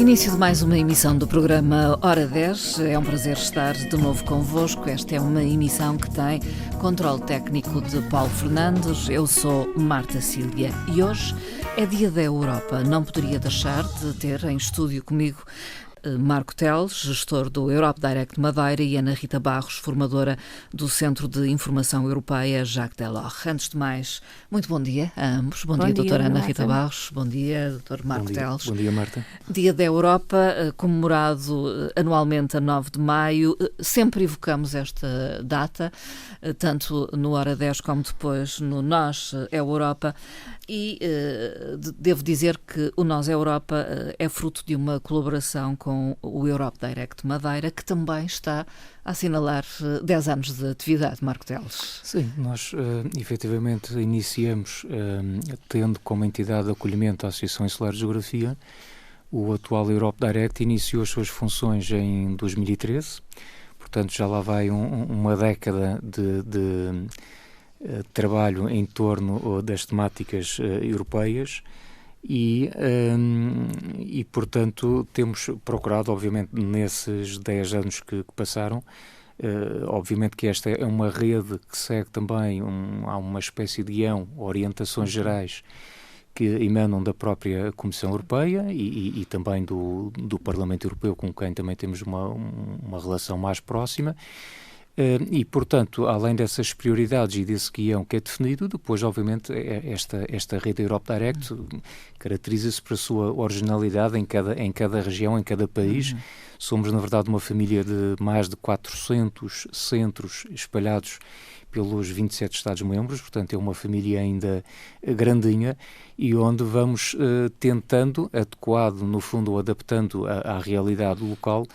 Início de mais uma emissão do programa Hora 10. É um prazer estar de novo convosco. Esta é uma emissão que tem controle técnico de Paulo Fernandes. Eu sou Marta Cília e hoje é Dia da Europa. Não poderia deixar de ter em estúdio comigo Marco Teles, gestor do Europe Direct Madeira, e Ana Rita Barros, formadora do Centro de Informação Europeia Jacques Delors. Antes de mais, muito bom dia a ambos. Bom dia, doutora Ana Rita Barros. Bom dia, doutor Marco Teles. Bom dia, Marta. Dia da Europa, comemorado anualmente a 9 de maio. Sempre evocamos esta data, tanto no Hora 10 como depois no Nós é Europa. E devo dizer que o Nós é Europa é fruto de uma colaboração com o Europe Direct Madeira, que também está a assinalar 10 anos de atividade. Marco Teles. Sim, nós efetivamente iniciamos tendo como entidade de acolhimento a Associação Insular de Geografia. O atual Europe Direct iniciou as suas funções em 2013, portanto já lá vai uma década de trabalho em torno das temáticas europeias e, portanto, temos procurado, obviamente, nesses 10 anos que passaram, obviamente que esta é uma rede que segue também há uma espécie de guião, orientações gerais que emanam da própria Comissão Europeia e também do Parlamento Europeu, com quem também temos uma relação mais próxima. E, portanto, além dessas prioridades e desse guião que é definido, depois, obviamente, esta rede Europe Direct caracteriza-se pela sua originalidade em cada região, em cada país. Somos, na verdade, uma família de mais de 400 centros espalhados pelos 27 Estados-membros, portanto é uma família ainda grandinha e onde vamos tentando, adequado, no fundo, adaptando à realidade local,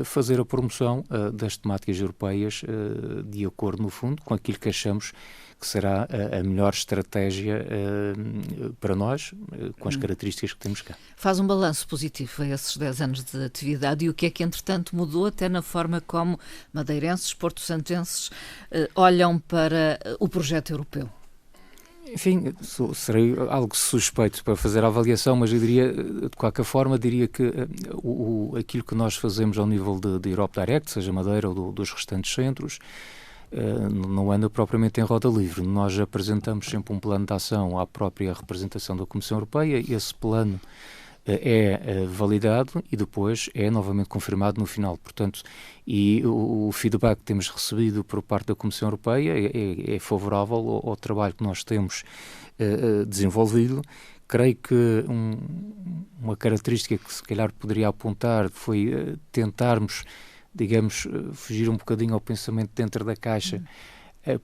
fazer a promoção das temáticas europeias de acordo, no fundo, com aquilo que achamos que será a melhor estratégia para nós, com as características que temos cá. Faz um balanço positivo a esses 10 anos de atividade e o que é que, entretanto, mudou até na forma como madeirenses, porto-santenses olham para o projeto europeu? Enfim, serei algo suspeito para fazer a avaliação, mas eu diria, de qualquer forma, diria que aquilo que nós fazemos ao nível de Europe Direct, seja Madeira ou dos restantes centros, não anda propriamente em roda livre. Nós apresentamos sempre um plano de ação à própria representação da Comissão Europeia e esse plano é validado e depois é novamente confirmado no final. Portanto, e o feedback que temos recebido por parte da Comissão Europeia é favorável ao trabalho que nós temos desenvolvido. Creio que uma característica que se calhar poderia apontar foi tentarmos, digamos, fugir um bocadinho ao pensamento dentro da caixa,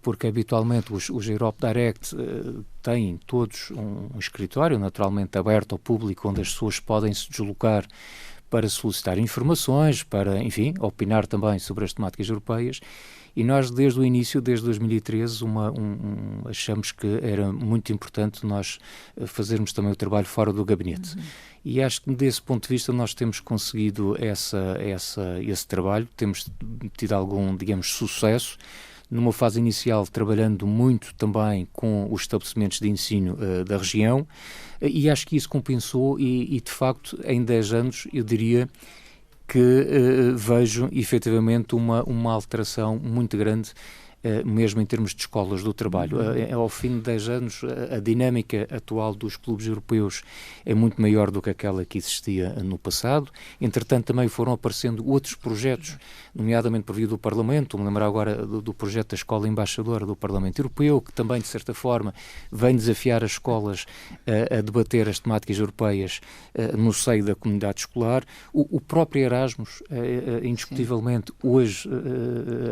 porque habitualmente os Europe Direct têm todos um escritório naturalmente aberto ao público, onde as pessoas podem se deslocar para solicitar informações, para, enfim, opinar também sobre as temáticas europeias. E nós, desde o início, desde 2013, achamos que era muito importante nós fazermos também o trabalho fora do gabinete. E acho que, desse ponto de vista, nós temos conseguido esse trabalho, temos tido algum, digamos, sucesso, numa fase inicial trabalhando muito também com os estabelecimentos de ensino da região, e acho que isso compensou e, de facto, em 10 anos, eu diria que vejo efetivamente uma alteração muito grande, mesmo em termos de escolas do trabalho. Ao fim de 10 anos, a dinâmica atual dos clubes europeus é muito maior do que aquela que existia no passado. Entretanto, também foram aparecendo outros projetos, nomeadamente por via do Parlamento. Me lembro agora do projeto da Escola Embaixadora do Parlamento Europeu, que também, de certa forma, vem desafiar as escolas a debater as temáticas europeias no seio da comunidade escolar. O próprio Erasmus, indiscutivelmente, hoje,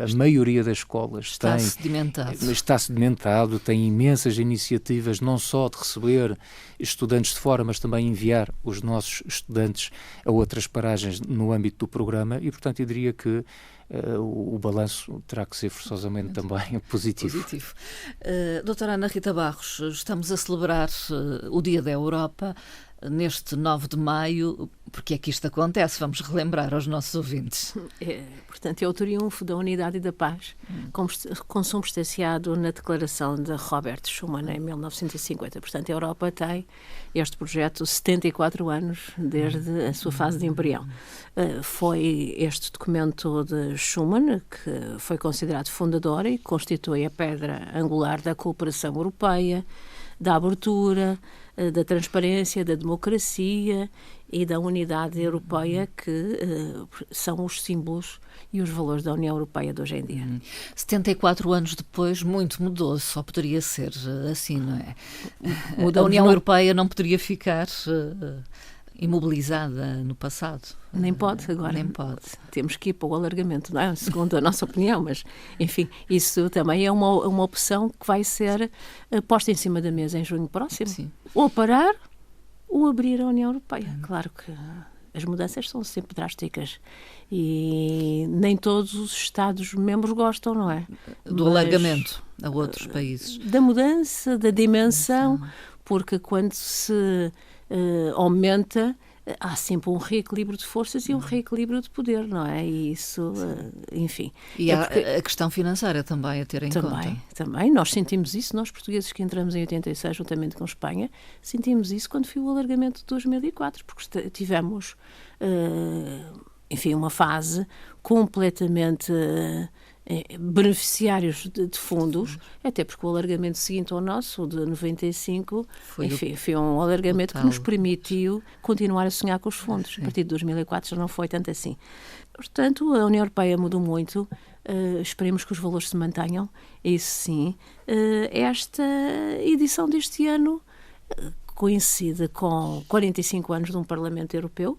a maioria das escolas está sedimentado, tem imensas iniciativas, não só de receber estudantes de fora, mas também enviar os nossos estudantes a outras paragens no âmbito do programa e, portanto, eu diria que o balanço terá que ser forçosamente também positivo. Doutora Ana Rita Barros, estamos a celebrar o Dia da Europa neste 9 de maio, porque é que isto acontece? Vamos relembrar aos nossos ouvintes. Portanto, é o triunfo da unidade e da paz, consubstanciado na declaração de Robert Schuman em 1950. Portanto, a Europa tem este projeto 74 anos desde a sua fase de embrião. Foi este documento de Schuman que foi considerado fundador e constitui a pedra angular da cooperação europeia, da abertura, da transparência, da democracia e da unidade europeia, que são os símbolos e os valores da União Europeia de hoje em dia. 74 anos depois, muito mudou, só poderia ser assim, não é? A União Europeia não poderia ficar imobilizada no passado. Nem pode agora. Nem pode. Temos que ir para o alargamento, não é? Segundo a nossa opinião, mas, enfim, isso também é uma opção que vai ser posta em cima da mesa em junho próximo. Sim. Ou parar, ou abrir a União Europeia. Claro que as mudanças são sempre drásticas e nem todos os Estados-membros gostam, não é? Do alargamento a outros países. Da mudança, da dimensão, porque quando se aumenta, há sempre um reequilíbrio de forças e um reequilíbrio de poder, não é? E isso, enfim... E há a questão financeira também a ter em conta. Também, nós sentimos isso, nós portugueses que entramos em 86, juntamente com Espanha, sentimos isso quando foi o alargamento de 2004, porque tivemos, enfim, uma fase completamente... beneficiários de fundos, até porque o alargamento seguinte ao nosso, de 95, foi um alargamento que nos permitiu continuar a sonhar com os fundos. Sim. A partir de 2004 já não foi tanto assim. Portanto, a União Europeia mudou muito, esperemos que os valores se mantenham, isso sim. Esta edição deste ano coincide com 45 anos de um Parlamento Europeu,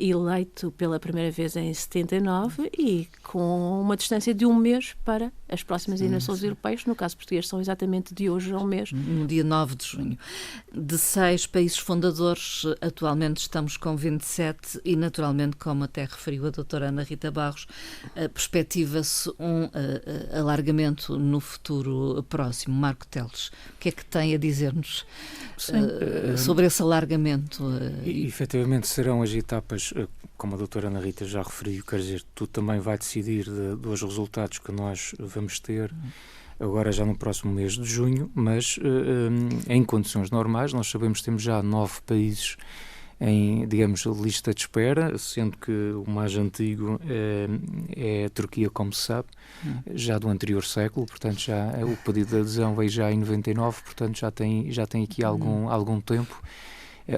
eleito pela primeira vez em 79 e com uma distância de um mês para as próximas eleições europeias, no caso português são exatamente de hoje a um mês. No dia 9 de junho. De 6 países fundadores, atualmente estamos com 27 e naturalmente, como até referiu a doutora Ana Rita Barros, perspectiva-se um alargamento no futuro próximo. Marco Teles, o que é que tem a dizer-nos sobre esse alargamento? Efetivamente serão as etapas, como a doutora Ana Rita já referiu, quer dizer, tudo também vai decidir dos resultados que nós vamos ter agora já no próximo mês de junho, mas em condições normais. Nós sabemos que temos já 9 países em, digamos, lista de espera, sendo que o mais antigo é a Turquia, como se sabe, já do anterior século, portanto já o pedido de adesão veio já em 99, portanto já tem aqui algum tempo.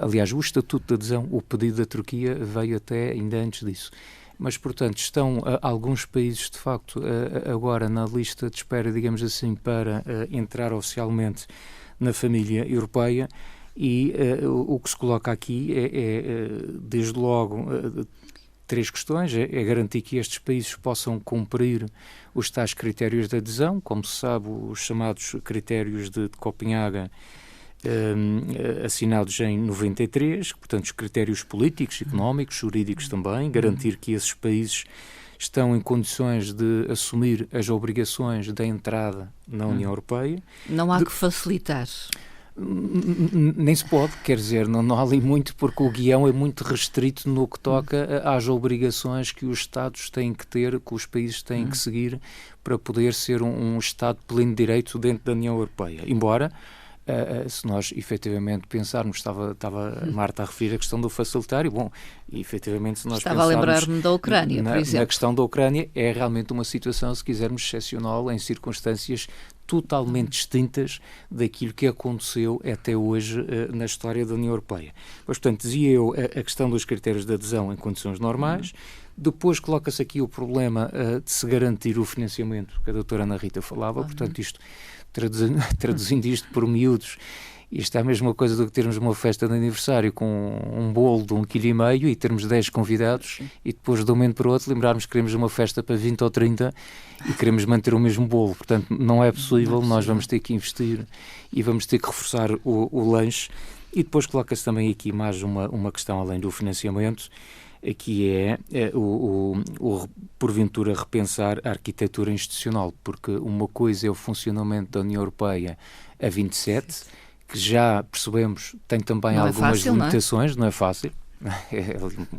Aliás, o Estatuto de Adesão, o pedido da Turquia veio até ainda antes disso. Mas, portanto, estão alguns países, de facto, agora na lista de espera, digamos assim, para entrar oficialmente na família europeia. E o que se coloca aqui é desde logo, 3 questões. É garantir que estes países possam cumprir os tais critérios de adesão, como se sabe, os chamados critérios de Copenhaga, assinados em 93, portanto os critérios políticos, económicos, jurídicos também, garantir que esses países estão em condições de assumir as obrigações da entrada na União Europeia. Não há que facilitar. Nem se pode, quer dizer, não há ali muito, porque o guião é muito restrito no que toca às obrigações que os Estados têm que ter, que os países têm que seguir para poder ser um Estado pleno de direito dentro da União Europeia. Embora se nós efetivamente pensarmos, estava a Marta a referir a questão do facilitário, bom, e efetivamente se nós estava a lembrar-me da Ucrânia, por exemplo. Na questão da Ucrânia é realmente uma situação, se quisermos, excepcional, em circunstâncias totalmente distintas daquilo que aconteceu até hoje na história da União Europeia. Pois, portanto, dizia eu a questão dos critérios de adesão em condições normais. Depois coloca-se aqui o problema de se garantir o financiamento, que a doutora Ana Rita falava, portanto isto, traduzindo isto por miúdos, isto é a mesma coisa do que termos uma festa de aniversário com um bolo de 1,5 kg e termos 10 convidados e depois de um momento para o outro lembrarmos que queremos uma festa para 20 ou 30 e queremos manter o mesmo bolo. Portanto, não é possível, nós vamos ter que investir e vamos ter que reforçar o lanche. E depois coloca-se também aqui mais uma questão além do financiamento, que é porventura repensar a arquitetura institucional, porque uma coisa é o funcionamento da União Europeia a 27, que já percebemos tem também algumas limitações, não é fácil.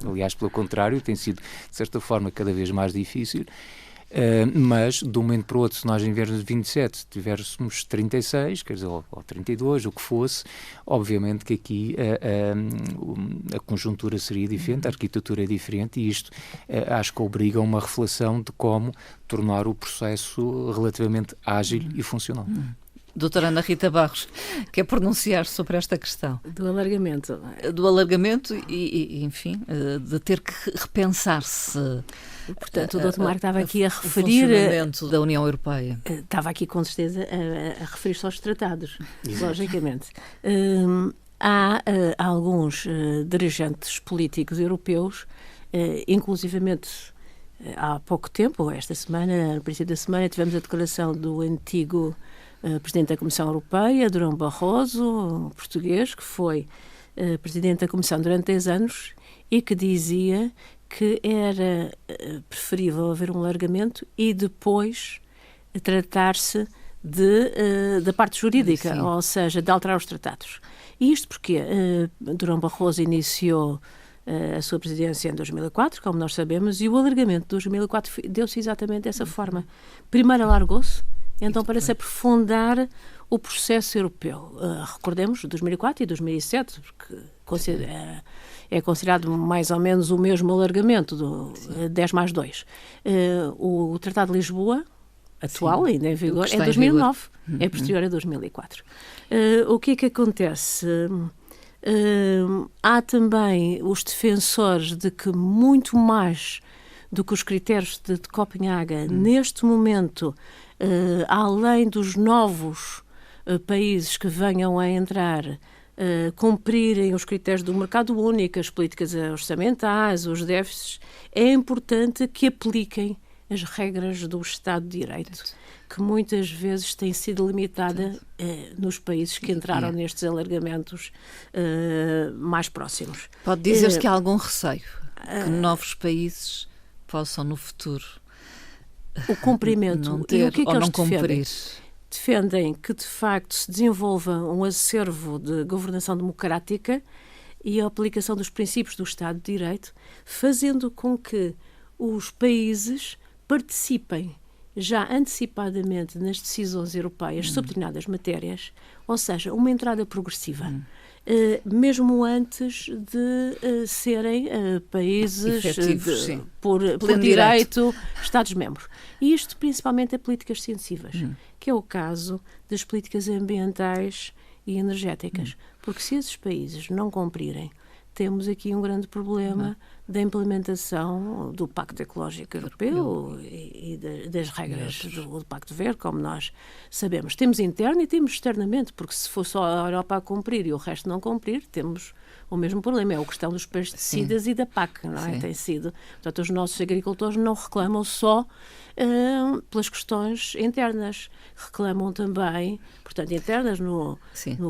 Aliás, pelo contrário, tem sido, de certa forma, cada vez mais difícil. Mas, de um momento para o outro, se nós em vez de 27 tivéssemos 36, quer dizer, ou 32, o que fosse, obviamente que aqui a conjuntura seria diferente, a arquitetura é diferente, e isto acho que obriga a uma reflexão de como tornar o processo relativamente ágil e funcional. Doutora Ana Rita Barros, quer pronunciar sobre esta questão? Do alargamento. Do alargamento e enfim, de ter que repensar-se. Portanto, o Dr. Marco estava aqui a referir... O funcionamento da União Europeia. Estava aqui, com certeza, a referir-se aos tratados, logicamente. Há alguns dirigentes políticos europeus, inclusivamente há pouco tempo, esta semana, no princípio da semana, tivemos a declaração do antigo Presidente da Comissão Europeia, Durão Barroso, português, que foi Presidente da Comissão durante 10 anos e que dizia que era preferível haver um alargamento e depois tratar-se da parte jurídica, ou seja, de alterar os tratados. E isto porque Durão Barroso iniciou a sua presidência em 2004, como nós sabemos, e o alargamento de 2004 deu-se exatamente dessa forma. Primeiro alargou-se, então para se aprofundar o processo europeu. Recordemos 2004 e 2007, porque é considerado mais ou menos o mesmo alargamento do 10+2. O Tratado de Lisboa, atual, ainda em vigor, é 2009, é posterior a 2004. O que é que acontece? Há também os defensores de que muito mais do que os critérios de Copenhaga, neste momento, além dos novos países que venham a entrar, cumprirem os critérios do mercado único, as políticas orçamentais, os déficits, é importante que apliquem as regras do Estado de Direito, que muitas vezes tem sido limitada nos países que entraram nestes alargamentos mais próximos. Pode dizer-se que há algum receio que novos países possam no futuro o cumprimento não ter, e o que é que ou eles não cumprir? Defendem que de facto se desenvolva um acervo de governação democrática e a aplicação dos princípios do Estado de Direito, fazendo com que os países participem já antecipadamente nas decisões europeias sobre determinadas matérias, ou seja, uma entrada progressiva. Mesmo antes de serem países por direito, Estados-membros. E isto principalmente a políticas extensivas, que é o caso das políticas ambientais e energéticas. Porque se esses países não cumprirem, temos aqui um grande problema da implementação do Pacto Ecológico Europeu e das regras do Pacto Verde, como nós sabemos. Temos interno e temos externamente, porque se for só a Europa a cumprir e o resto não cumprir, temos o mesmo problema. É a questão dos pesticidas e da PAC, não é? Tem sido. Portanto, os nossos agricultores não reclamam só pelas questões internas, reclamam também, portanto, internas no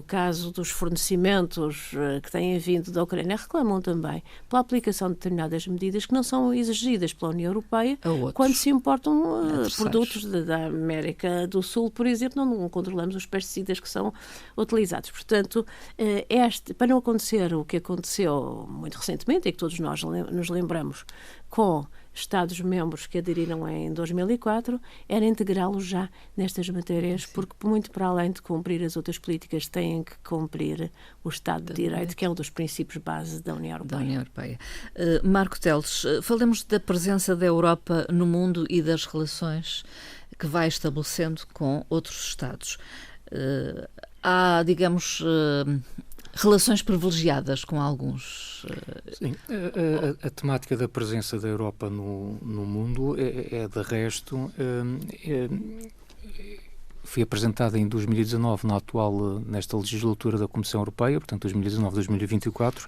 caso dos fornecimentos que têm vindo da Ucrânia, reclamam também pela aplicação de determinadas medidas que não são exigidas pela União Europeia quando se importam produtos da América do Sul, por exemplo, não controlamos os pesticidas que são utilizados. Portanto, para não acontecer o que aconteceu muito recentemente e que todos nós nos lembramos com Estados-membros que aderiram em 2004, era integrá-los já nestas matérias, porque muito para além de cumprir as outras políticas, têm que cumprir o Estado de Direito, que é um dos princípios base da União Europeia. Marco Teles, falemos da presença da Europa no mundo e das relações que vai estabelecendo com outros Estados. Há, digamos, relações privilegiadas com alguns. Sim, a temática da presença da Europa no mundo é de resto, foi apresentada em 2019, nesta legislatura da Comissão Europeia, portanto 2019-2024,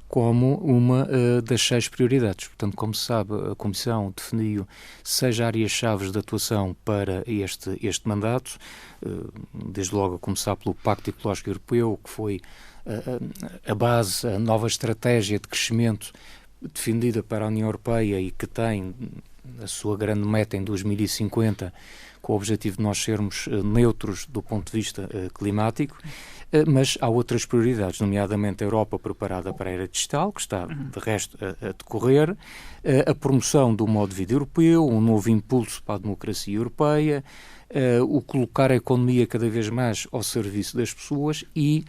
como uma das 6 prioridades. Portanto, como se sabe, a Comissão definiu 6 áreas-chave de atuação para este mandato, desde logo a começar pelo Pacto Ecológico Europeu, que foi a base, a nova estratégia de crescimento defendida para a União Europeia e que tem a sua grande meta em 2050, com o objetivo de nós sermos neutros do ponto de vista climático, mas há outras prioridades, nomeadamente a Europa preparada para a era digital, que está, de resto, a decorrer, a promoção do modo de vida europeu, um novo impulso para a democracia europeia, o colocar a economia cada vez mais ao serviço das pessoas e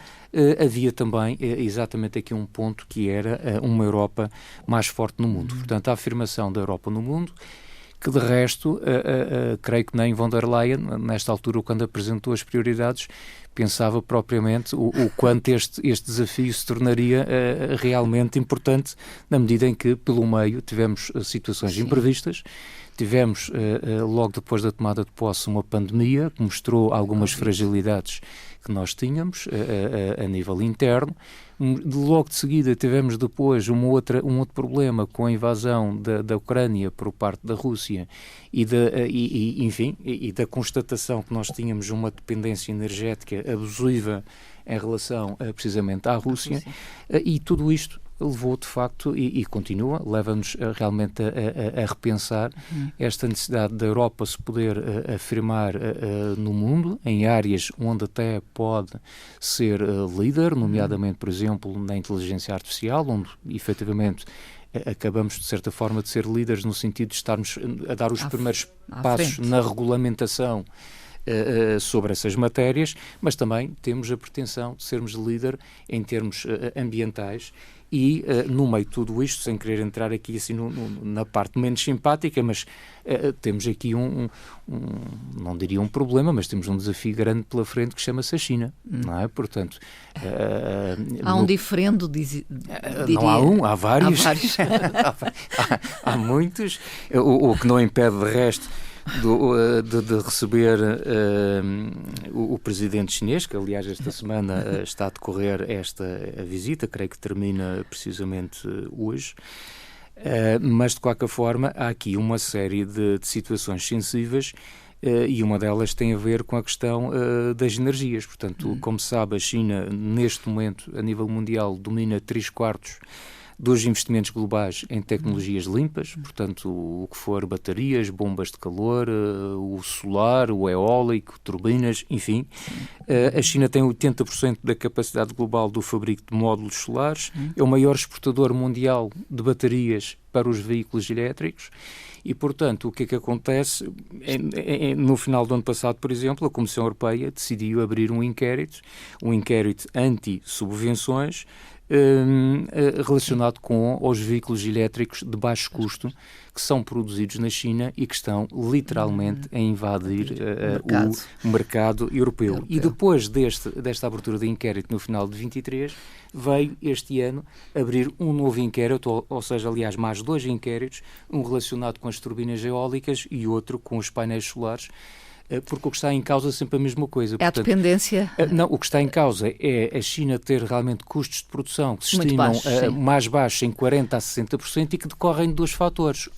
havia também exatamente aqui um ponto que era uma Europa mais forte no mundo. Portanto, a afirmação da Europa no mundo, que de resto, creio que nem von der Leyen, nesta altura, quando apresentou as prioridades, pensava propriamente o quanto este desafio se tornaria realmente importante, na medida em que, pelo meio, tivemos situações imprevistas. Tivemos, logo depois da tomada de posse, uma pandemia que mostrou algumas fragilidades que nós tínhamos a nível interno. Logo de seguida tivemos depois um outro problema com a invasão da Ucrânia por parte da Rússia e da constatação que nós tínhamos uma dependência energética abusiva em relação precisamente à Rússia. E tudo isto levou, de facto, e continua, leva-nos realmente a repensar esta necessidade da Europa se poder afirmar no mundo, em áreas onde até pode ser líder, nomeadamente, por exemplo, na inteligência artificial, onde, efetivamente, acabamos, de certa forma, de ser líderes no sentido de estarmos a dar os primeiros passos na regulamentação sobre essas matérias, mas também temos a pretensão de sermos líder em termos ambientais. E, no meio de tudo isto, sem querer entrar aqui assim na parte menos simpática, mas temos aqui não diria um problema, mas temos um desafio grande pela frente que chama-se a China, não é? Portanto... há um diferendo, diria. Não há um, há vários. Há muitos, o que não impede, de resto, de receber o presidente chinês, que aliás esta semana está a decorrer a visita, creio que termina precisamente hoje, mas de qualquer forma há aqui uma série de situações sensíveis e uma delas tem a ver com a questão das energias. Portanto, como se sabe, a China neste momento a nível mundial domina 3/4 dos investimentos globais em tecnologias limpas, portanto, o que for baterias, bombas de calor, o solar, o eólico, turbinas, enfim. A China tem 80% da capacidade global do fabrico de módulos solares, é o maior exportador mundial de baterias para os veículos elétricos e, portanto, o que acontece? No final do ano passado, por exemplo, a Comissão Europeia decidiu abrir um inquérito anti-subvenções, relacionado com os veículos elétricos de baixo custo que são produzidos na China e que estão literalmente a invadir o mercado europeu. E depois desta abertura de inquérito no final de 23, veio este ano abrir um novo inquérito, ou seja, aliás, mais 2 inquéritos, um relacionado com as turbinas eólicas e outro com os painéis solares, porque o que está em causa é sempre a mesma coisa. É a dependência? Não, o que está em causa é a China ter realmente custos de produção que se estimam mais baixos, em 40% a 60%, e que decorrem de 2 fatores.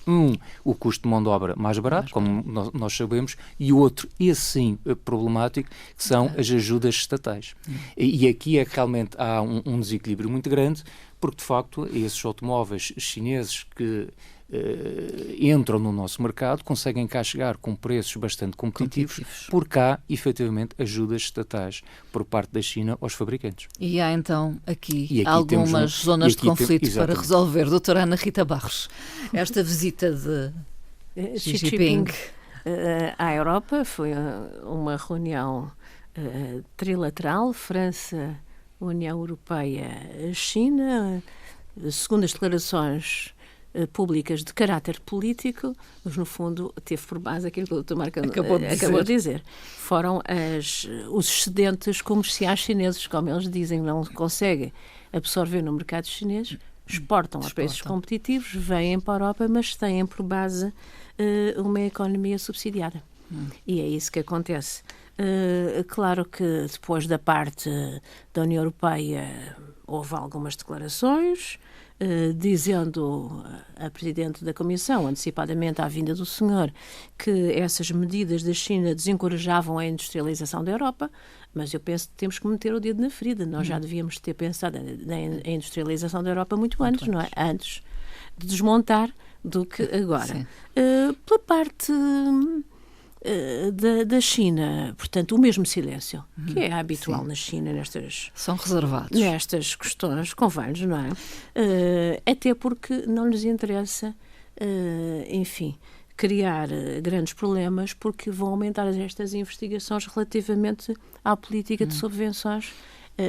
O custo de mão de obra mais barato, como nós sabemos, e o outro, esse sim, problemático, que são as ajudas estatais. E aqui é que realmente há um desequilíbrio muito grande, porque de facto esses automóveis chineses que entram no nosso mercado, conseguem cá chegar com preços bastante competitivos, porque há, efetivamente, ajudas estatais por parte da China aos fabricantes. E há, então, aqui algumas zonas de conflito para resolver. Doutora Ana Rita Barros, esta visita de Xi Jinping à Europa foi uma reunião trilateral, França, União Europeia, China, segundo as declarações públicas de caráter político, mas no fundo teve por base aquilo que o Dr. Marco acabou de dizer. Foram os excedentes comerciais chineses, como eles dizem, não conseguem absorver no mercado chinês, exportam a preços competitivos, vêm para a Europa, mas têm por base uma economia subsidiada. E é isso que acontece. Claro que depois da parte da União Europeia houve algumas declarações, dizendo a Presidente da Comissão, antecipadamente à vinda do senhor, que essas medidas da China desencorajavam a industrialização da Europa, mas eu penso que temos que meter o dedo na ferida. Nós já devíamos ter pensado na industrialização da Europa muito antes, não é? Antes de desmontar do que agora. Pela parte da China, portanto, o mesmo silêncio, que é habitual na China são reservados nestas questões, convém-nos, não é? Até porque não lhes interessa, enfim, criar grandes problemas, porque vão aumentar estas investigações relativamente à política de subvenções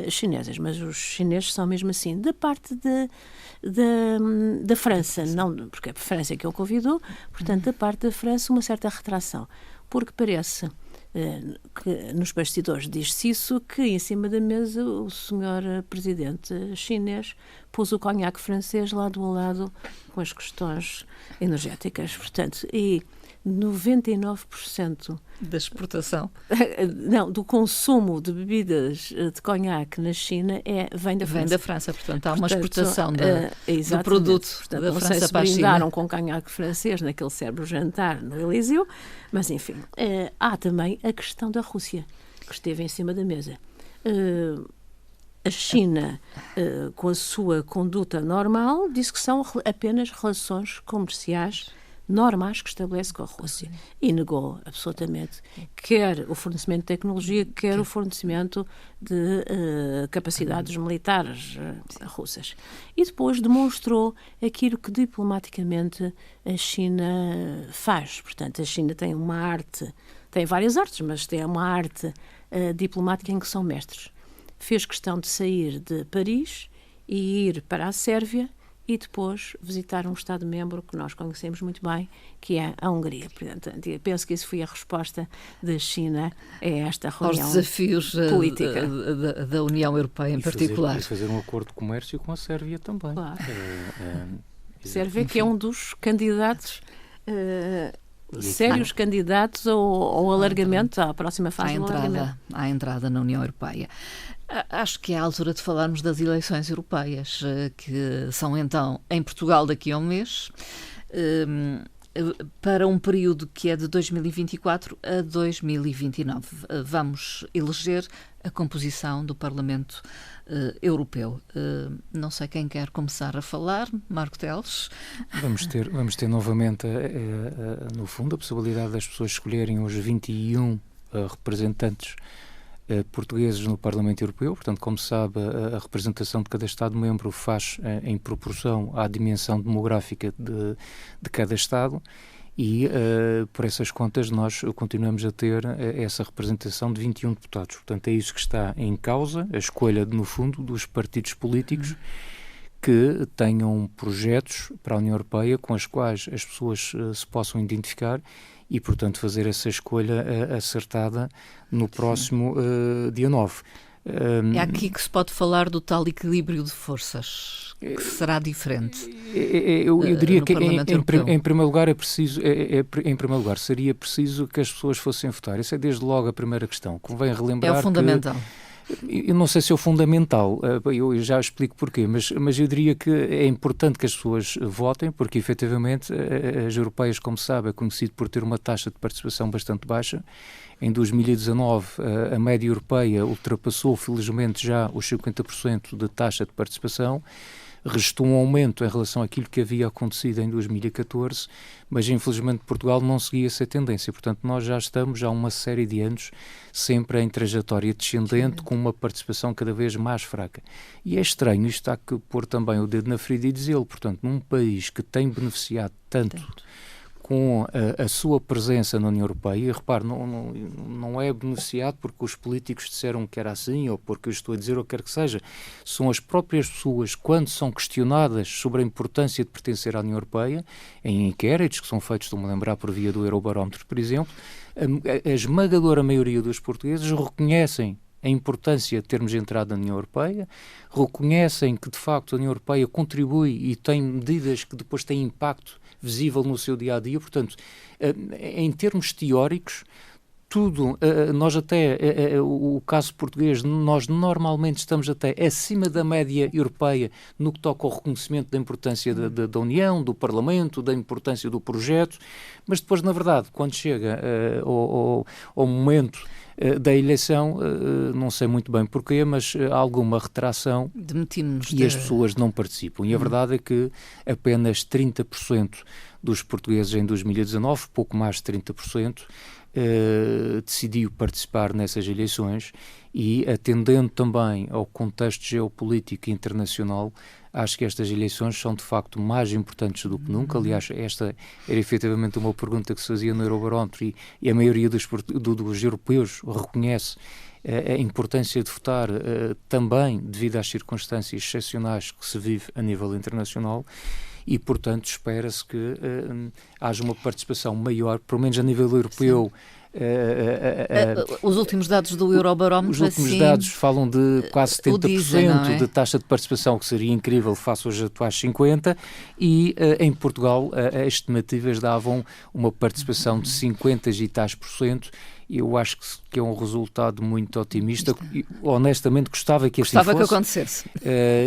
chinesas, mas os chineses são mesmo assim. Da parte da França, não, porque é a França que o convidou, portanto, da parte da França, uma certa retração, porque parece que nos bastidores diz-se isso, que em cima da mesa o senhor presidente chinês pôs o conhaque francês lado a lado com as questões energéticas, portanto, e 99% da exportação, não, do consumo de bebidas de conhaque na China vem da França. Vem da França, portanto, há uma exportação do produto da França para a China. Brindaram com conhaque francês naquele cérebro jantar no Elíseo, mas enfim, há também a questão da Rússia, que esteve em cima da mesa. A China, com a sua conduta normal, disse que são apenas relações comerciais normais que estabelece com a Rússia e negou absolutamente quer o fornecimento de tecnologia, quer o fornecimento de capacidades militares russas. E depois demonstrou aquilo que diplomaticamente a China faz. Portanto, a China tem uma arte, tem várias artes, mas tem uma arte diplomática em que são mestres. Fez questão de sair de Paris e ir para a Sérvia e depois visitar um Estado-membro que nós conhecemos muito bem, que é a Hungria. Portanto, penso que isso foi a resposta da China a esta reunião aos desafios política da União Europeia em particular. E fazer um acordo de comércio com a Sérvia também. Claro. Sérvia, que é um dos candidatos... sérios candidatos ao alargamento, à próxima fase do alargamento. À entrada na União Europeia. Acho que é a altura de falarmos das eleições europeias, que são então em Portugal daqui a um mês, para um período que é de 2024 a 2029. Vamos eleger a composição do Parlamento Europeu. Não sei quem quer começar a falar, Marco Teles. Vamos ter novamente, no fundo, a possibilidade das pessoas escolherem os 21 representantes portugueses no Parlamento Europeu. Portanto, como se sabe, a representação de cada Estado-membro faz em proporção à dimensão demográfica de cada Estado e, por essas contas, nós continuamos a ter essa representação de 21 deputados. Portanto, é isso que está em causa, a escolha, no fundo, dos partidos políticos que tenham projetos para a União Europeia com os quais as pessoas se possam identificar e, portanto, fazer essa escolha acertada no próximo dia 9. É aqui que se pode falar do tal equilíbrio de forças, que será diferente. Eu diria que, em primeiro lugar, em primeiro lugar, seria preciso que as pessoas fossem votar. Isso é desde logo a primeira questão. Convém relembrar. É o fundamental. Eu não sei se é o fundamental, eu já explico porquê, mas eu diria que é importante que as pessoas votem, porque efetivamente as europeias, como se sabe, é conhecido por ter uma taxa de participação bastante baixa. Em 2019 a média europeia ultrapassou felizmente já os 50% de taxa de participação. Restou um aumento em relação àquilo que havia acontecido em 2014, mas infelizmente Portugal não seguia essa tendência. Portanto, nós já estamos há uma série de anos sempre em trajetória descendente, com uma participação cada vez mais fraca. E é estranho, isto há que pôr também o dedo na ferida e dizê-lo. Portanto, num país que tem beneficiado tanto com a sua presença na União Europeia, e repare, não é beneficiado porque os políticos disseram que era assim, ou porque eu estou a dizer o que quer que seja. São as próprias pessoas, quando são questionadas sobre a importância de pertencer à União Europeia, em inquéritos que são feitos, estou-me a lembrar por via do Eurobarómetro, por exemplo, a esmagadora maioria dos portugueses reconhecem a importância de termos entrado na União Europeia, reconhecem que, de facto, a União Europeia contribui e tem medidas que depois têm impacto visível no seu dia-a-dia. Portanto, em termos teóricos, tudo, nós até, o caso português, nós normalmente estamos até acima da média europeia no que toca ao reconhecimento da importância da União, do Parlamento, da importância do projeto, mas depois, na verdade, quando chega ao momento da eleição, não sei muito bem porquê, mas há alguma retração e as pessoas não participam. E a verdade é que apenas 30% dos portugueses em 2019, pouco mais de 30%, decidiu participar nessas eleições e, atendendo também ao contexto geopolítico internacional, acho que estas eleições são de facto mais importantes do que nunca. Aliás, esta era efetivamente uma pergunta que se fazia no Eurobarómetro e a maioria dos europeus reconhece a importância de votar também devido às circunstâncias excepcionais que se vive a nível internacional. E, portanto, espera-se que haja uma participação maior, pelo menos a nível europeu. Os últimos dados do Eurobarómetro... Os últimos dados falam de quase 70% de taxa de participação, que seria incrível face aos atuais 50%, e em Portugal as estimativas davam uma participação de 50% e tais por cento. Eu acho que é um resultado muito otimista. E, honestamente, gostava que assim fosse. Gostava que acontecesse.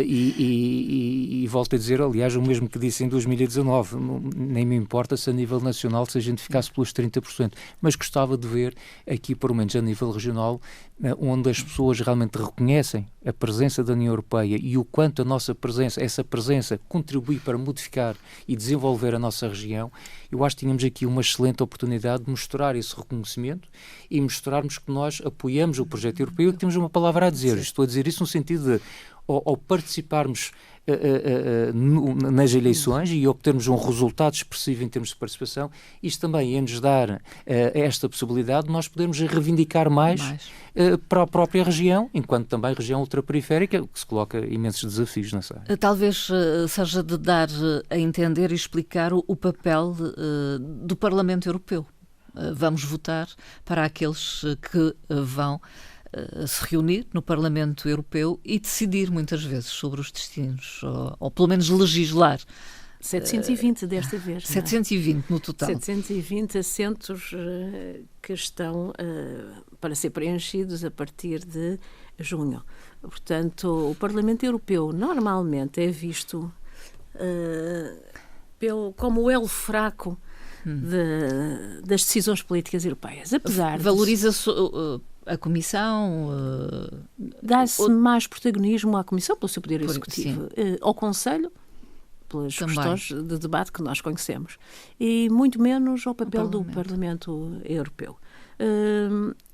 E volto a dizer, aliás, o mesmo que disse em 2019. Nem me importa se a nível nacional se a gente ficasse pelos 30%. Mas gostava de ver aqui, pelo menos a nível regional, onde as pessoas realmente reconhecem a presença da União Europeia e o quanto a nossa presença, essa presença, contribui para modificar e desenvolver a nossa região. Eu acho que tínhamos aqui uma excelente oportunidade de mostrar esse reconhecimento e mostrarmos que nós apoiamos o projeto europeu e que temos uma palavra a dizer. Estou a dizer isso no sentido de, ao participarmos nas eleições e obtermos um resultado expressivo em termos de participação, isto também ia nos dar esta possibilidade de nós podermos reivindicar mais para a própria região, enquanto também região ultraperiférica, que se coloca imensos desafios nessa área. Talvez seja de dar a entender e explicar o papel do Parlamento Europeu. Vamos votar para aqueles que vão se reunir no Parlamento Europeu e decidir muitas vezes sobre os destinos, ou pelo menos legislar. 720 desta vez. 720 no total. 720 assentos que estão para ser preenchidos a partir de junho. Portanto, o Parlamento Europeu normalmente é visto como o elo fraco das decisões políticas europeias. Apesar valoriza-se a Comissão? Dá-se mais protagonismo à Comissão pelo seu poder executivo, ao Conselho pelas questões de debate que nós conhecemos, e muito menos ao papel do Parlamento Europeu.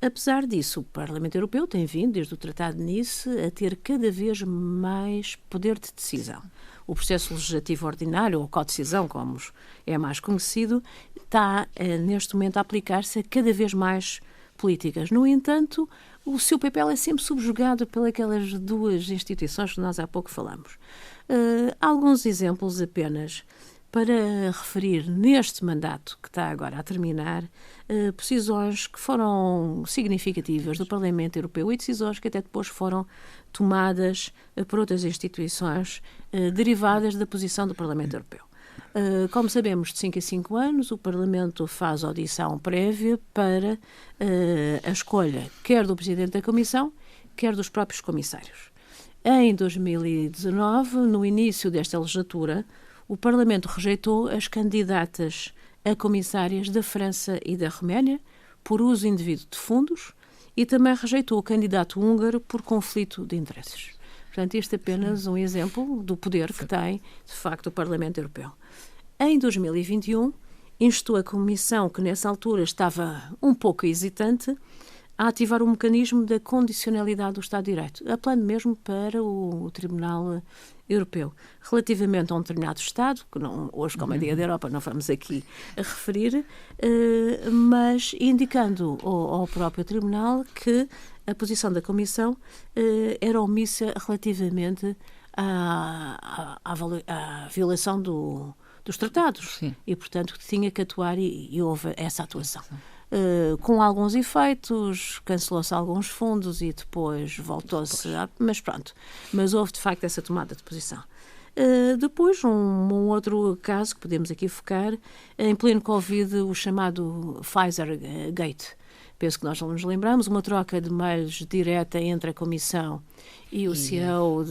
Apesar disso, o Parlamento Europeu tem vindo, desde o Tratado de Nice, a ter cada vez mais poder de decisão. O processo legislativo ordinário, ou codecisão, como é mais conhecido, está neste momento a aplicar-se a cada vez mais políticas. No entanto, o seu papel é sempre subjugado pelas duas instituições que nós há pouco falamos. Alguns exemplos apenas para referir neste mandato que está agora a terminar, decisões que foram significativas do Parlamento Europeu e decisões que até depois foram tomadas por outras instituições derivadas da posição do Parlamento Europeu. Como sabemos, de 5 a 5 anos, o Parlamento faz audição prévia para a escolha quer do Presidente da Comissão, quer dos próprios comissários. Em 2019, no início desta legislatura, o Parlamento rejeitou as candidatas a comissárias da França e da Roménia por uso indevido de fundos e também rejeitou o candidato húngaro por conflito de interesses. Portanto, este é apenas um exemplo do poder que tem, de facto, o Parlamento Europeu. Em 2021, instou a Comissão, que nessa altura estava um pouco hesitante, a ativar o mecanismo da condicionalidade do Estado de Direito, apelando mesmo para o Tribunal Europeu. Relativamente a um determinado Estado, que não, hoje, como é Dia da Europa, não vamos aqui a referir, mas indicando ao próprio Tribunal que a posição da Comissão era omissa relativamente à violação dos tratados. Sim. E, portanto, tinha que atuar e houve essa atuação. Com alguns efeitos, cancelou-se alguns fundos e depois voltou-se, mas pronto. Mas houve, de facto, essa tomada de posição. Depois, um outro caso que podemos aqui focar, em pleno Covid, o chamado Pfizer Gate. penso que nós não nos lembramos, uma troca de mails direta entre a Comissão e o CEO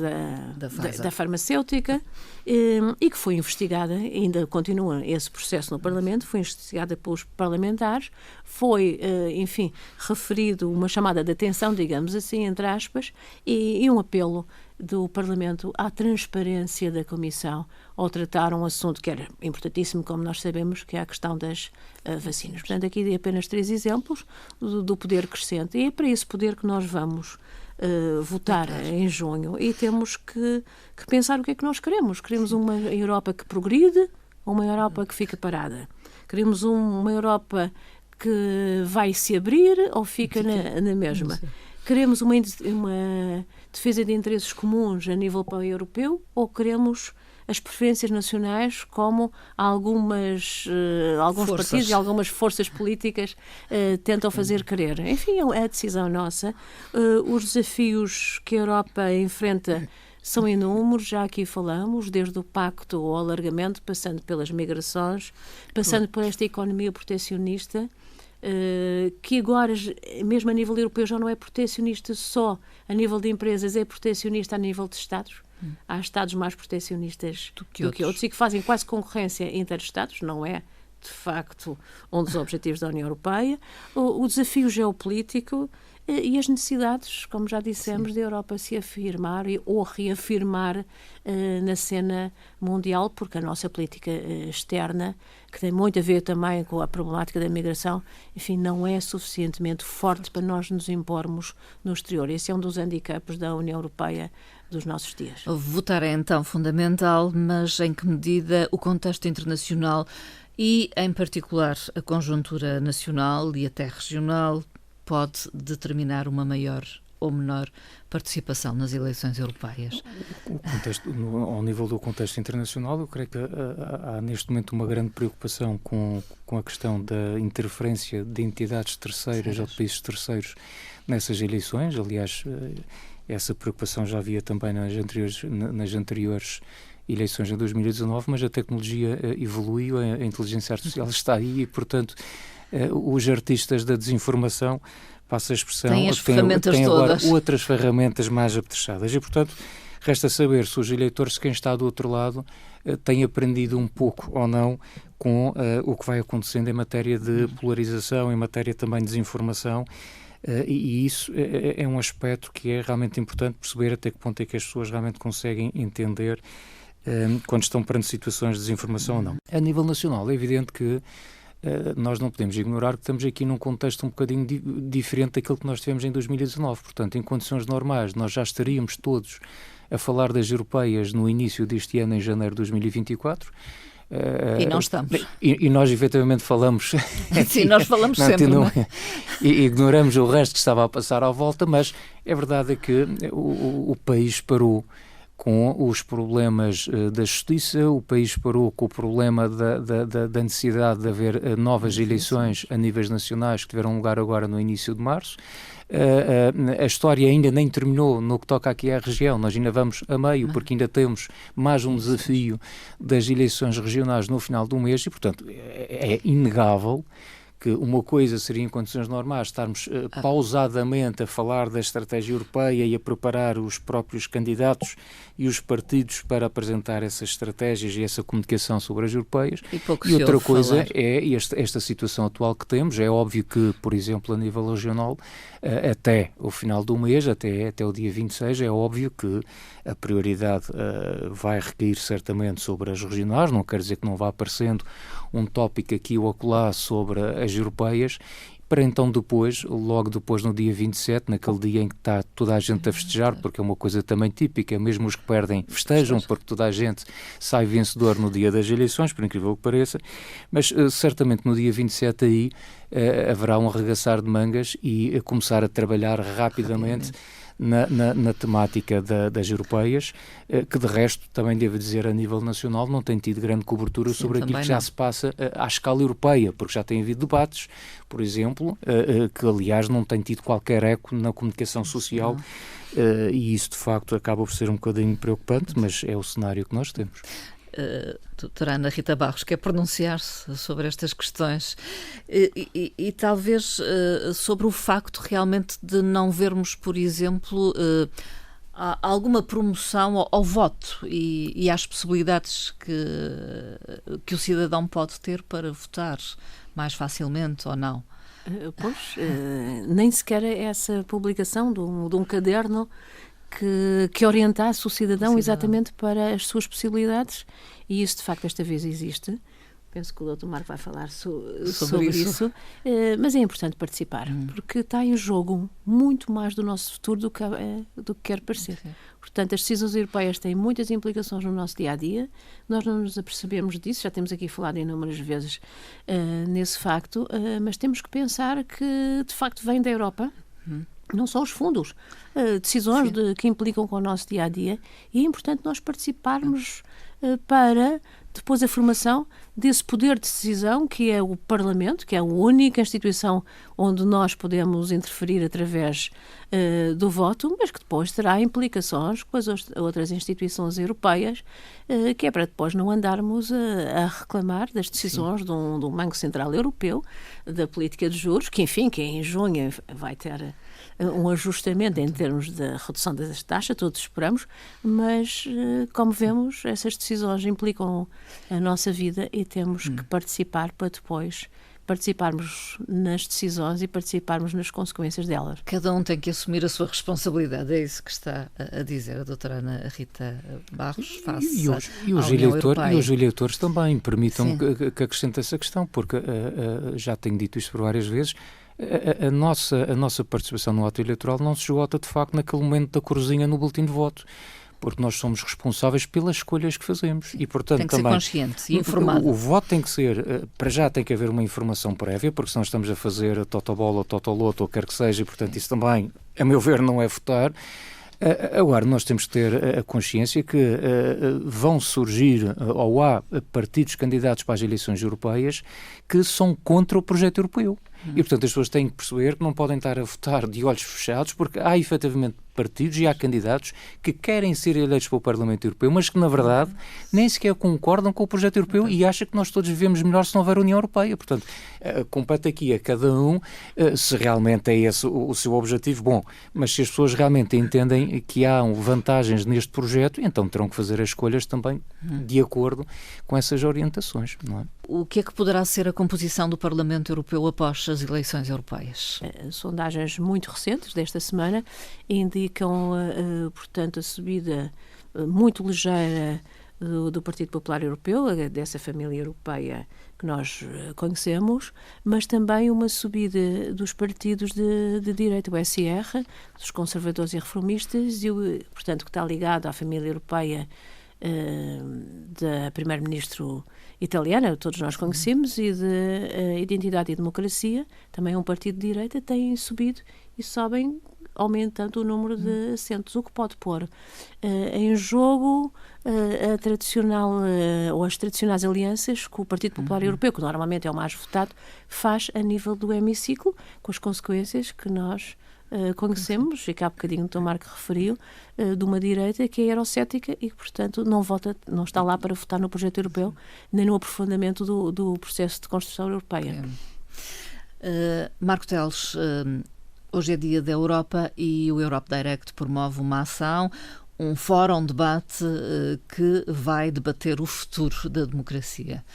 da farmacêutica, e que foi investigada, ainda continua esse processo no Parlamento, foi investigada pelos parlamentares, foi, enfim, referido uma chamada de atenção, digamos assim, entre aspas, e um apelo do Parlamento à transparência da Comissão ao tratar um assunto que era importantíssimo, como nós sabemos, que é a questão das vacinas. Portanto, aqui dei apenas 3 exemplos do poder crescente, e é para esse poder que nós vamos votar em junho, e temos que pensar o que é que nós queremos. Queremos uma Europa que progride ou uma Europa que fica parada? Queremos uma Europa que vai se abrir ou fica na mesma? Queremos uma defesa de interesses comuns a nível pan-europeu, ou queremos as preferências nacionais, como alguns partidos e algumas forças políticas tentam fazer querer? Enfim, é a decisão nossa. Os desafios que a Europa enfrenta são inúmeros, já aqui falamos, desde o pacto ao alargamento, passando pelas migrações, passando por esta economia protecionista, que agora, mesmo a nível europeu, já não é protecionista só a nível de empresas, é protecionista a nível de Estados. Há Estados mais protecionistas do que outros, e que fazem quase concorrência entre Estados, não é, de facto, um dos objetivos da União Europeia. O desafio geopolítico e as necessidades, como já dissemos, da Europa se afirmar ou reafirmar na cena mundial, porque a nossa política externa, que tem muito a ver também com a problemática da migração, enfim, não é suficientemente forte para nós nos impormos no exterior. Esse é um dos handicaps da União Europeia dos nossos dias. Votar é então fundamental, mas em que medida o contexto internacional e, em particular, a conjuntura nacional e até regional pode determinar uma maior ou menor participação nas eleições europeias? Ao nível do contexto internacional, eu creio que há neste momento uma grande preocupação com a questão da interferência de entidades terceiras ou de países terceiros nessas eleições. Aliás, essa preocupação já havia também nas anteriores eleições em 2019, mas a tecnologia evoluiu, a inteligência artificial está aí e, portanto, os artistas da desinformação, passa a expressão, têm agora outras ferramentas mais apetrechadas. E, portanto, resta saber se os eleitores, quem está do outro lado, têm aprendido um pouco ou não com o que vai acontecendo em matéria de polarização, em matéria também de desinformação. E isso é um aspecto que é realmente importante perceber até que ponto é que as pessoas realmente conseguem entender quando estão perante situações de desinformação ou não. A nível nacional, é evidente que nós não podemos ignorar que estamos aqui num contexto um bocadinho diferente daquilo que nós tivemos em 2019. Portanto, em condições normais, nós já estaríamos todos a falar das europeias no início deste ano, em janeiro de 2024. E não estamos. E nós, efetivamente, falamos... Sim, nós falamos sempre, não é? E ignoramos o resto que estava a passar à volta, mas é verdade que o país parou com os problemas da justiça, o país parou com o problema da necessidade de haver novas eleições a níveis nacionais que tiveram lugar agora no início de março. A história ainda nem terminou no que toca aqui à região, nós ainda vamos a meio, porque ainda temos mais um desafio das eleições regionais no final do mês e, portanto, é inegável que uma coisa seria, em condições normais, estarmos pausadamente a falar da estratégia europeia e a preparar os próprios candidatos e os partidos para apresentar essas estratégias e essa comunicação sobre as europeias. E outra coisa é esta situação atual que temos. É óbvio que, por exemplo, a nível regional, até o final do mês, até o dia 26, é óbvio que a prioridade vai recair certamente sobre as regionais. Não quer dizer que não vá aparecendo um tópico aqui ou acolá sobre as europeias, para então depois, logo depois no dia 27, naquele dia em que está toda a gente a festejar, porque é uma coisa também típica, mesmo os que perdem festejam, porque toda a gente sai vencedor no dia das eleições, por incrível que pareça, mas certamente no dia 27 aí haverá um arregaçar de mangas e começar a trabalhar rapidamente. Na temática das europeias, que de resto, também devo dizer, a nível nacional, não tem tido grande cobertura sobre aquilo que já se passa à escala europeia, porque já tem havido debates, por exemplo, que aliás não tem tido qualquer eco na comunicação social, e isso de facto acaba por ser um bocadinho preocupante, mas é o cenário que nós temos. doutora Ana Rita Barros, quer pronunciar-se sobre estas questões e talvez sobre o facto realmente de não vermos, por exemplo, alguma promoção ao voto e às possibilidades que o cidadão pode ter para votar mais facilmente ou não. Nem sequer essa publicação de um caderno que orientasse o cidadão exatamente para as suas possibilidades, e isso de facto esta vez existe. Penso que o Dr. Marco vai falar sobre isso. Mas é importante participar, porque está em jogo muito mais do nosso futuro do que quer parecer. Sim. Portanto, as decisões europeias têm muitas implicações no nosso dia-a-dia, nós não nos apercebemos disso, já temos aqui falado inúmeras vezes nesse facto, mas temos que pensar que de facto vem da Europa, não só os fundos, decisões que implicam com o nosso dia-a-dia, e é importante nós participarmos para depois a formação desse poder de decisão que é o Parlamento, que é a única instituição onde nós podemos interferir através do voto, mas que depois terá implicações com as outras instituições europeias, que é para depois não andarmos a reclamar das decisões do Banco Central Europeu, da política de juros, que enfim, que em junho vai ter um ajustamento em termos de redução das taxas, todos esperamos, mas como vemos, essas decisões implicam a nossa vida e temos que participar para depois participarmos nas decisões e participarmos nas consequências delas. Cada um tem que assumir a sua responsabilidade, é isso que está a dizer a doutora Ana Rita Barros, face e os eleitores também permitam que acrescente essa questão, porque já tenho dito isto por várias vezes, a nossa participação no ato eleitoral não se esgota de facto naquele momento da corzinha no boletim de voto, porque nós somos responsáveis pelas escolhas que fazemos. E, portanto, tem que também, ser consciente e informado. O voto tem que ser, para já tem que haver uma informação prévia, porque senão estamos a fazer totobola ou totoloto ou quer que seja, e portanto isso também, a meu ver, não é votar. Agora, nós temos que ter a consciência que vão surgir, ou há partidos candidatos para as eleições europeias que são contra o projeto europeu. E, portanto, as pessoas têm que perceber que não podem estar a votar de olhos fechados, porque há, efetivamente, partidos e há candidatos que querem ser eleitos para o Parlamento Europeu, mas que, na verdade, nem sequer concordam com o projeto europeu e acham que nós todos vivemos melhor se não houver União Europeia. Portanto, compete aqui a cada um se realmente é esse o seu objetivo. Bom, mas se as pessoas realmente entendem que há vantagens neste projeto, então terão que fazer as escolhas também de acordo com essas orientações, não é? O que é que poderá ser a composição do Parlamento Europeu após as eleições europeias? Sondagens muito recentes desta semana indicam, portanto, a subida muito ligeira do Partido Popular Europeu, dessa família europeia que nós conhecemos, mas também uma subida dos partidos de direita, o SR, dos conservadores e reformistas, e, portanto, que está ligado à família europeia da primeiro-ministro italiana, todos nós conhecemos, e de Identidade e Democracia, também um partido de direita, têm subido e sobem, aumentando o número de assentos, o que pode pôr em jogo a tradicional ou as tradicionais alianças que o Partido Popular Europeu, que normalmente é o mais votado, faz a nível do hemiciclo, com as consequências que nós conhecemos, e que há bocadinho o Dr. Marco referiu, de uma direita que é eurocética e que, portanto, não está lá para votar no projeto europeu, nem no aprofundamento do processo de construção europeia. Marco Teles, hoje é dia da Europa e o Europe Direct promove uma ação, um fórum, um debate que vai debater o futuro da democracia.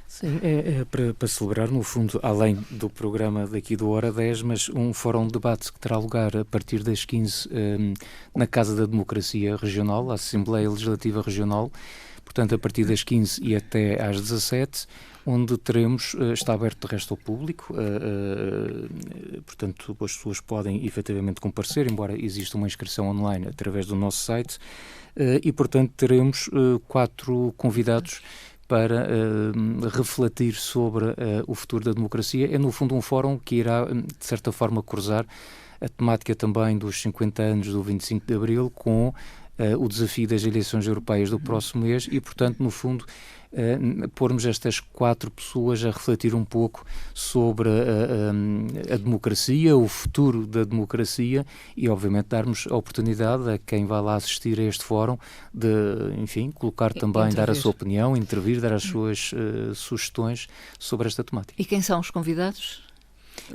Sim, é para celebrar, no fundo, além do programa daqui do Hora 10, mas um fórum de debate que terá lugar a partir das 15 na Casa da Democracia Regional, a Assembleia Legislativa Regional, portanto, a partir das 15 e até às 17, onde teremos, está aberto de resto ao público, portanto, as pessoas podem efetivamente comparecer, embora exista uma inscrição online através do nosso site, e, portanto, teremos 4 convidados para refletir sobre o futuro da democracia. É, no fundo, um fórum que irá, de certa forma, cruzar a temática também dos 50 anos do 25 de Abril com o desafio das eleições europeias do próximo mês e, portanto, no fundo, pormos estas 4 pessoas a refletir um pouco sobre a democracia, o futuro da democracia e, obviamente, darmos a oportunidade a quem vai lá assistir a este fórum de, enfim, colocar também, dar a sua opinião, intervir, dar as suas sugestões sobre esta temática. E quem são os convidados?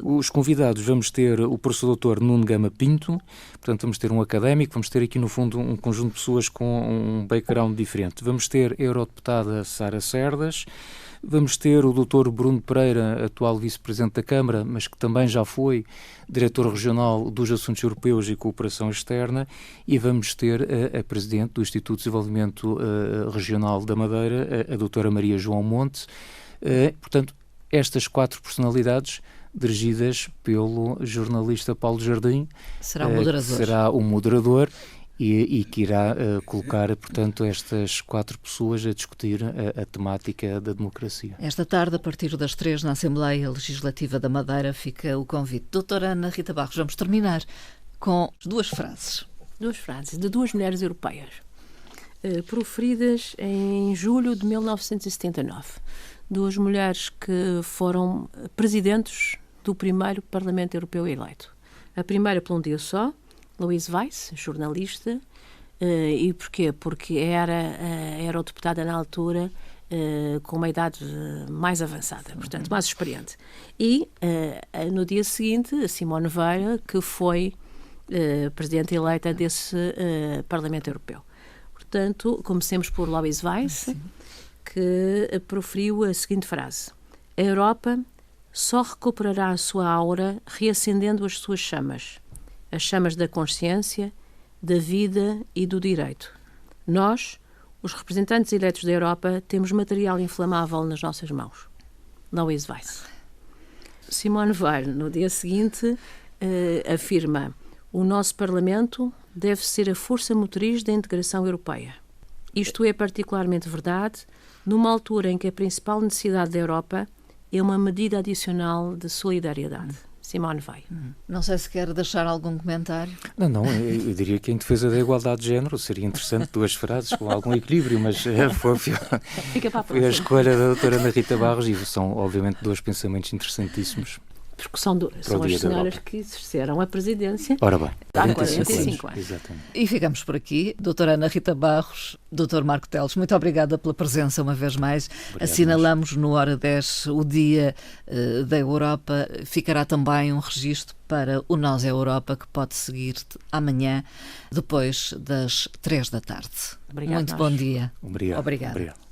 Os convidados, vamos ter o professor Dr. Nuno Gama Pinto, portanto vamos ter um académico, vamos ter aqui no fundo um conjunto de pessoas com um background diferente. Vamos ter a eurodeputada Sara Cerdas, vamos ter o Dr. Bruno Pereira, atual vice-presidente da Câmara, mas que também já foi diretor regional dos Assuntos Europeus e Cooperação Externa, e vamos ter a presidente do Instituto de Desenvolvimento Regional da Madeira, a doutora Maria João Monte. Portanto, estas 4 personalidades dirigidas pelo jornalista Paulo Jardim. Será o moderador. Será o moderador e que irá colocar, portanto, estas 4 pessoas a discutir a temática da democracia. Esta tarde, a partir das 3, na Assembleia Legislativa da Madeira, fica o convite. Doutora Ana Rita Barros, vamos terminar com 2 frases. 2 frases de 2 mulheres europeias, proferidas em julho de 1979. 2 mulheres que foram presidentes do primeiro Parlamento Europeu eleito. A primeira por um dia só, Louise Weiss, jornalista, e porquê? Porque era deputada na altura com uma idade mais avançada, portanto, mais experiente. E no dia seguinte, a Simone Veil, que foi presidente eleita desse Parlamento Europeu. Portanto, comecemos por Louise Weiss, que proferiu a seguinte frase: a Europa só recuperará a sua aura reacendendo as suas chamas, as chamas da consciência, da vida e do direito. Nós, os representantes eleitos da Europa, temos material inflamável nas nossas mãos. Louise Weiss. Simone Veil, no dia seguinte, afirma: o nosso Parlamento deve ser a força motriz da integração europeia. Isto é particularmente verdade numa altura em que a principal necessidade da Europa é uma medida adicional de solidariedade. Simone Veil. Não sei se quer deixar algum comentário. Não, eu diria que em defesa da igualdade de género seria interessante 2 frases com algum equilíbrio, mas foi a escolha da doutora Ana Rita Barros e são, obviamente, 2 pensamentos interessantíssimos. Porque são as senhoras que exerceram a presidência há 45 anos. Exatamente. E ficamos por aqui. Doutora Ana Rita Barros, doutor Marco Teles, muito obrigada pela presença uma vez mais. Obrigado. Assinalamos no Hora 10 o Dia da Europa. Ficará também um registro para o Nós é Europa, que pode seguir amanhã, depois das 3 da tarde. Obrigado, muito bom dia. Obrigado.